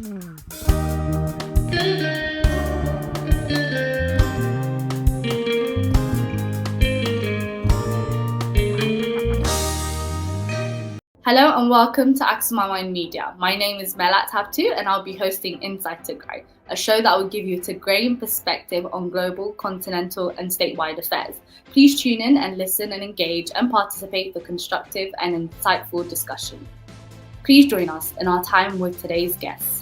Hello and welcome to Axumawian Media. My name is Melat Habtu and I'll be hosting Inside Tigray, a show that will give you a Tigrayan perspective on global, continental and statewide affairs. Please tune in and listen and engage and participate for constructive and insightful discussion. Please join us in our time with today's guests.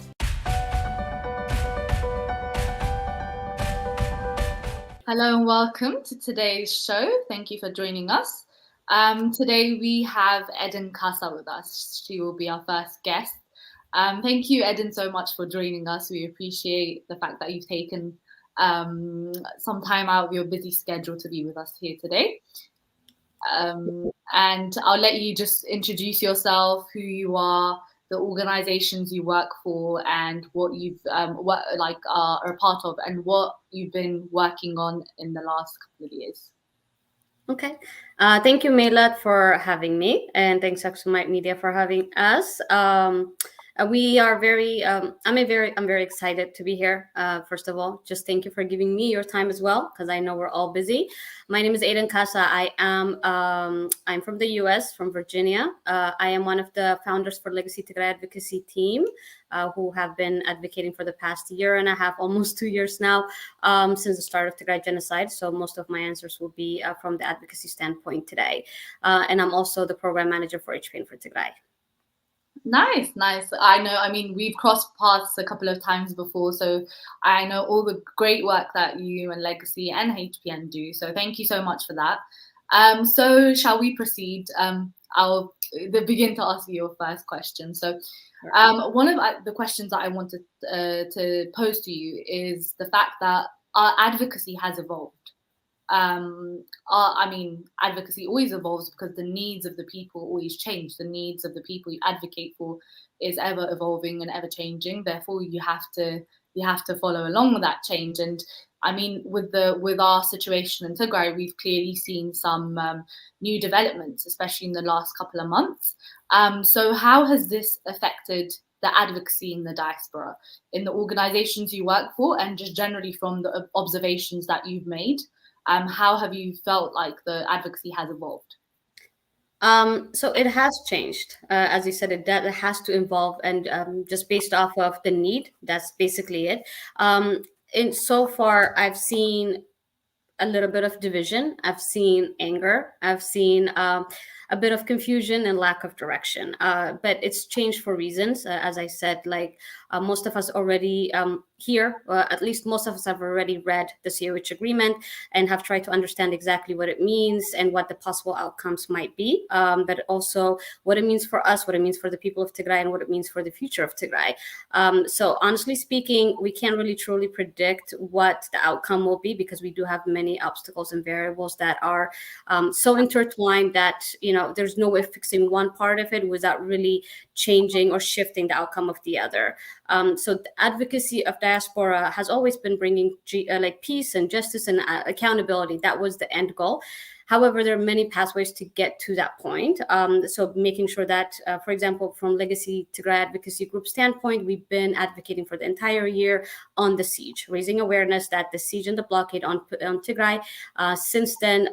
Hello and welcome to today's show. Thank you for joining us. Today we have Eden Kasa with us. She will be our first guest. Thank you, Eden, so much for joining us. We appreciate the fact that you've taken some time out of your busy schedule to be with us here today. And I'll let you just introduce yourself, who you are, the organizations you work for, and what you've are a part of, and what you've been working on in the last couple of years. Okay. Thank you, Melat, for having me, and thanks Axumawian Media for having us. We are very. I'm very excited to be here. First of all, just thank you for giving me your time as well, because I know we're all busy. My name is Eden Kasa. I am. I'm from the U.S., from Virginia. I am one of the founders for Legacy Tigray Advocacy team, who have been advocating for the past year and a half, almost 2 years now, since the start of Tigray genocide. So most of my answers will be from the advocacy standpoint today. And I'm also the program manager for HPN for Tigray. Nice. I mean, we've crossed paths a couple of times before, so I know all the great work that you and Legacy and HPN do. So thank you so much for that. So shall we proceed? I'll begin to ask you your first question. So one of the questions that I wanted to pose to you is the fact that our advocacy has evolved. I mean, advocacy always evolves because the needs of the people always change. The needs of the people you advocate for is ever evolving and ever changing. Therefore, you have to follow along with that change. And I mean, with our situation in Tigray, we've clearly seen some new developments, especially in the last couple of months. So how has this affected the advocacy in the diaspora, in the organizations you work for, and just generally from the observations that you've made? How have you felt like the advocacy has evolved? So it has changed. As you said, it has to evolve, and just based off of the need, that's basically it. And so far, I've seen a little bit of division. I've seen anger. I've seen a bit of confusion and lack of direction. But it's changed for reasons. As I said, like most of us already here, at least most of us have already read the COH agreement and have tried to understand exactly what it means and what the possible outcomes might be, but also what it means for us, what it means for the people of Tigray, and what it means for the future of Tigray. So honestly speaking, we can't really truly predict what the outcome will be, because we do have many obstacles and variables that are so intertwined that, you know, there's no way of fixing one part of it without really changing or shifting the outcome of the other. So the advocacy of diaspora has always been bringing like peace and justice and accountability. That was the end goal. However, there are many pathways to get to that point. So making sure that, for example, from Legacy Tigray Advocacy Group standpoint, we've been advocating for the entire year on the siege, raising awareness that the siege and the blockade on Tigray, since then,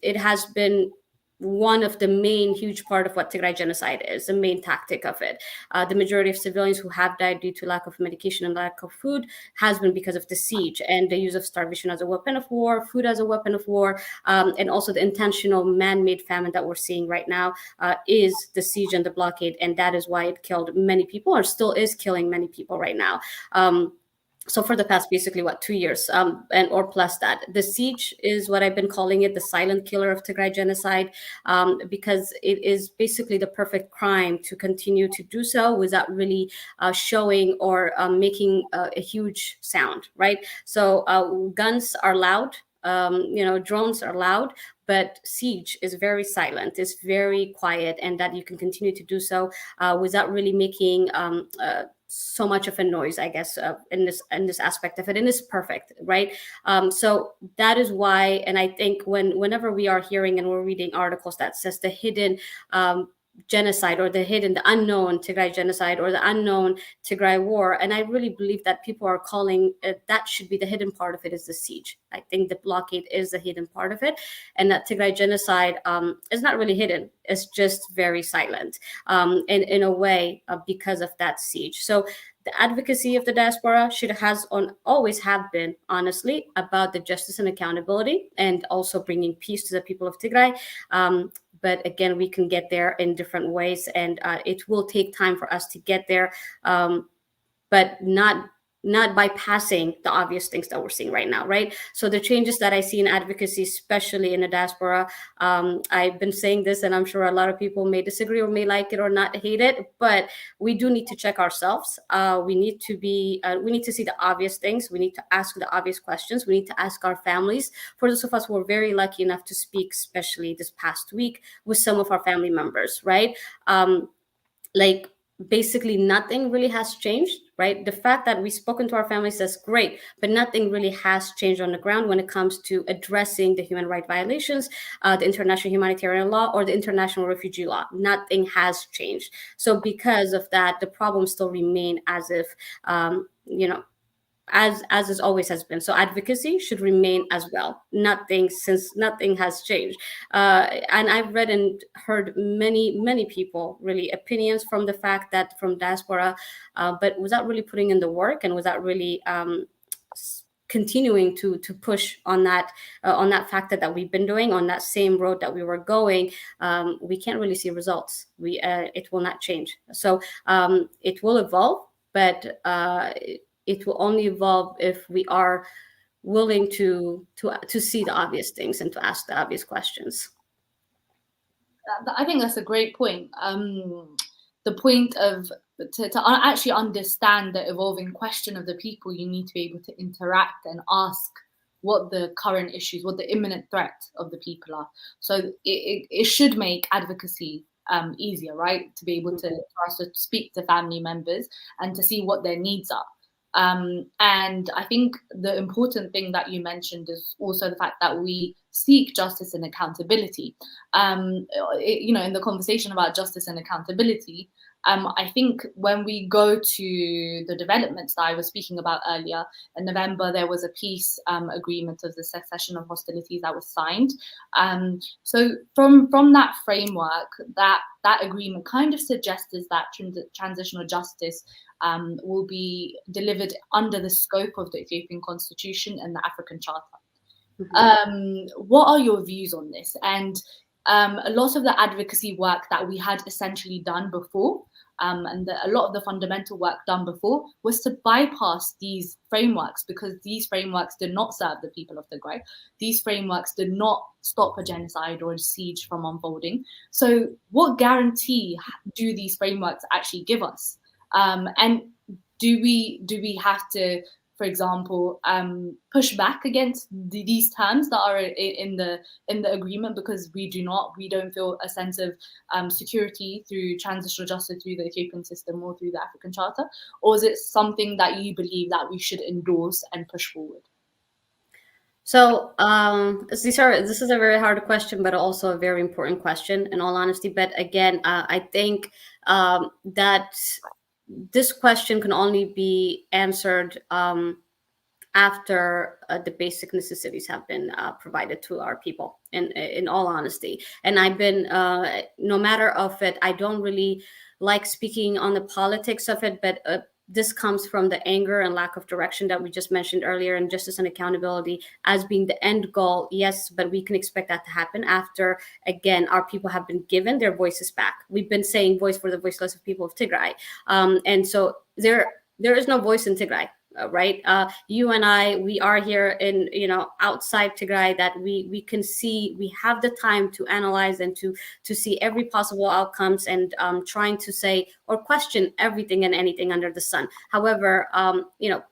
it has been one of the main huge part of what Tigray genocide is, the main tactic of it. The majority of civilians who have died due to lack of medication and lack of food has been because of the siege and the use of starvation as a weapon of war, food as a weapon of war, and also the intentional man-made famine that we're seeing right now is the siege and the blockade. And that is why it killed many people, or still is killing many people right now. So for the past, basically, 2 years, and or plus that, the siege is what I've been calling it, the silent killer of Tigray genocide, because it is basically the perfect crime to continue to do so without really showing or making a huge sound, right? So guns are loud, drones are loud, but siege is very silent, it's very quiet, and that you can continue to do so without really making so much of a noise, I guess, in this aspect of it, and it's perfect, right? So that is why, and I think whenever we are hearing and we're reading articles that says the hidden genocide, or the unknown Tigray genocide, or the unknown Tigray war. And I really believe that people are calling that should be the hidden part of it, is the siege. I think the blockade is the hidden part of it, and that Tigray genocide is not really hidden. It's just very silent, in a way, because of that siege. So the advocacy of the diaspora always have been, honestly, about the justice and accountability, and also bringing peace to the people of Tigray. But again, we can get there in different ways, and it will take time for us to get there, but not bypassing the obvious things that we're seeing right now, right? So the changes that I see in advocacy, especially in the diaspora, I've been saying this, and I'm sure a lot of people may disagree or may like it or not hate it, but we do need to check ourselves. We need to see the obvious things. We need to ask the obvious questions. We need to ask our families. For those of us who were very lucky enough to speak, especially this past week, with some of our family members, right? Like, basically nothing really has changed, right? The fact that we've spoken to our families is great, but nothing really has changed on the ground when it comes to addressing the human rights violations, the international humanitarian law, or the international refugee law. Nothing has changed. So because of that, the problems still remain as if, as it always has been. So advocacy should remain as well. Since nothing has changed. And I've read and heard many people really opinions from the fact that from diaspora, but without really putting in the work, and without really continuing to push on that fact that we've been doing on that same road that we were going. We can't really see results. It will not change. So it will evolve, but it will only evolve if we are willing to see the obvious things and to ask the obvious questions. I think that's a great point. The point of to actually understand the evolving question of the people, you need to be able to interact and ask what the current issues, what the imminent threat of the people are. So it should make advocacy easier, right? To be able to, for us to speak to family members and to see what their needs are. And I think the important thing that you mentioned is also the fact that we seek justice and accountability. In the conversation about justice and accountability, I think when we go to the developments that I was speaking about earlier, in November, there was a peace agreement of the cessation of hostilities that was signed. So from that framework, that agreement kind of suggests that transitional justice will be delivered under the scope of the Ethiopian constitution and the African Charter. What are your views on this? And a lot of the advocacy work that we had essentially done before, and a lot of the fundamental work done before, was to bypass these frameworks, because these frameworks did not serve the people of Tigray. These frameworks did not stop a genocide or a siege from unfolding. So what guarantee do these frameworks actually give us? And do we have to, for example, push back against these terms that are in the agreement, because we don't feel a sense of security through transitional justice through the Ethiopian system or through the African Charter? Or is it something that you believe that we should endorse and push forward? So this is a very hard question, but also a very important question, in all honesty. But again, I think that this question can only be answered after the basic necessities have been provided to our people, in all honesty. And I've been, no matter of it, I don't really like speaking on the politics of it, but this comes from the anger and lack of direction that we just mentioned earlier, and justice and accountability as being the end goal. Yes, but we can expect that to happen after, again, our people have been given their voices back. We've been saying voice for the voiceless of people of Tigray. And so there is no voice in Tigray. Right, you and I, we are here in, outside Tigray, that we can see, we have the time to analyze and to see every possible outcomes, and trying to say or question everything and anything under the sun. However,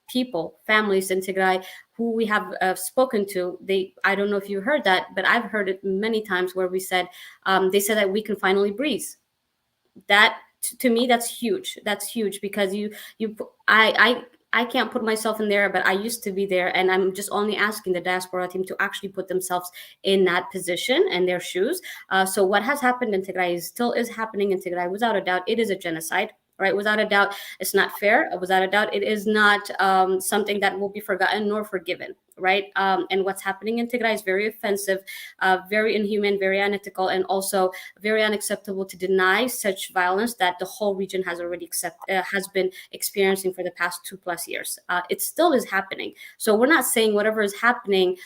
people, families in Tigray who we have spoken to, I don't know if you heard that, but I've heard it many times where they said that we can finally breathe. That, to me, that's huge. That's huge, because I can't put myself in there, but I used to be there, and I'm just only asking the diaspora team to actually put themselves in that position and their shoes. So what has happened in Tigray still is happening in Tigray. Without a doubt, it is a genocide. Right, without a doubt, it's not fair. Without a doubt, it is not something that will be forgotten nor forgiven. Right, and what's happening in Tigray is very offensive, very inhuman, very unethical, and also very unacceptable to deny such violence that the whole region has already has been experiencing for the past 2+ years. It still is happening. So we're not saying whatever is happening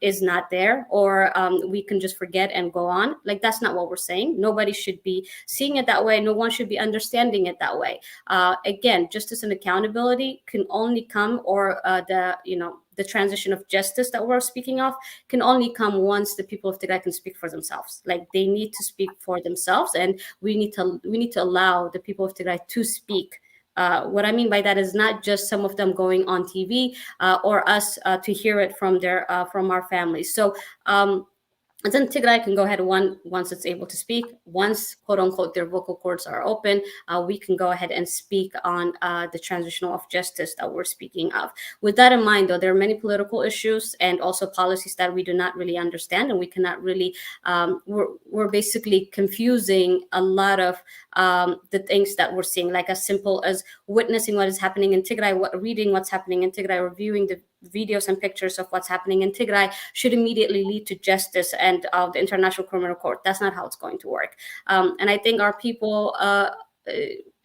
is not there, or we can just forget and go on. Like, that's not what we're saying. Nobody should be seeing it that way. No one should be understanding it that way. Again, justice and accountability can only come, or the transition of justice that we're speaking of can only come once the people of Tigray can speak for themselves. Like, they need to speak for themselves, and we need to allow the people of Tigray to speak. What I mean by that is not just some of them going on TV, or us to hear it from our families. So and then Tigray can go ahead once it's able to speak. Once, quote unquote, their vocal cords are open, we can go ahead and speak on the transitional of justice that we're speaking of. With that in mind, though, there are many political issues and also policies that we do not really understand, and we cannot really. We're basically confusing a lot of the things that we're seeing, like as simple as witnessing what is happening in Tigray, reading what's happening in Tigray, or viewing the videos and pictures of what's happening in Tigray should immediately lead to justice and the International Criminal Court. That's not how it's going to work. And I think our people,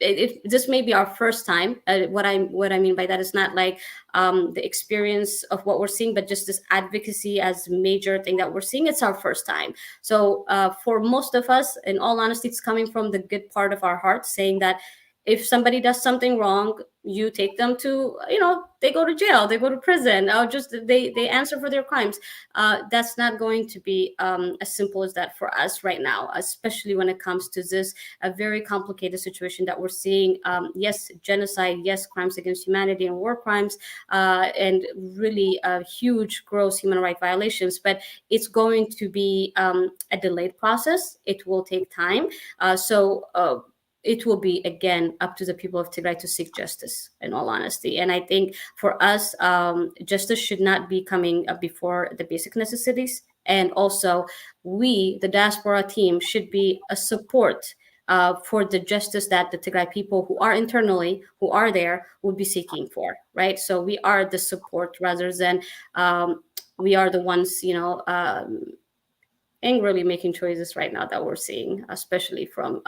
this may be our first time. What I mean by that is not like the experience of what we're seeing, but just this advocacy as major thing that we're seeing. It's our first time. So for most of us, in all honesty, it's coming from the good part of our heart, saying that if somebody does something wrong, you take them to, they go to jail, they go to prison, or just they answer for their crimes. That's not going to be as simple as that for us right now, especially when it comes to this a very complicated situation that we're seeing. Yes, genocide, yes, crimes against humanity and war crimes, and really huge, gross human rights violations. But it's going to be a delayed process. It will take time. It will be, again, up to the people of Tigray to seek justice, in all honesty. And I think for us, justice should not be coming before the basic necessities. And also, we, the diaspora team, should be a support for the justice that the Tigray people who are there, would be seeking for, right? So we are the support rather than we are the ones, angrily making choices right now that we're seeing, especially from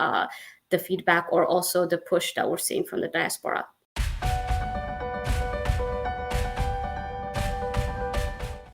the feedback or also the push that we're seeing from the diaspora.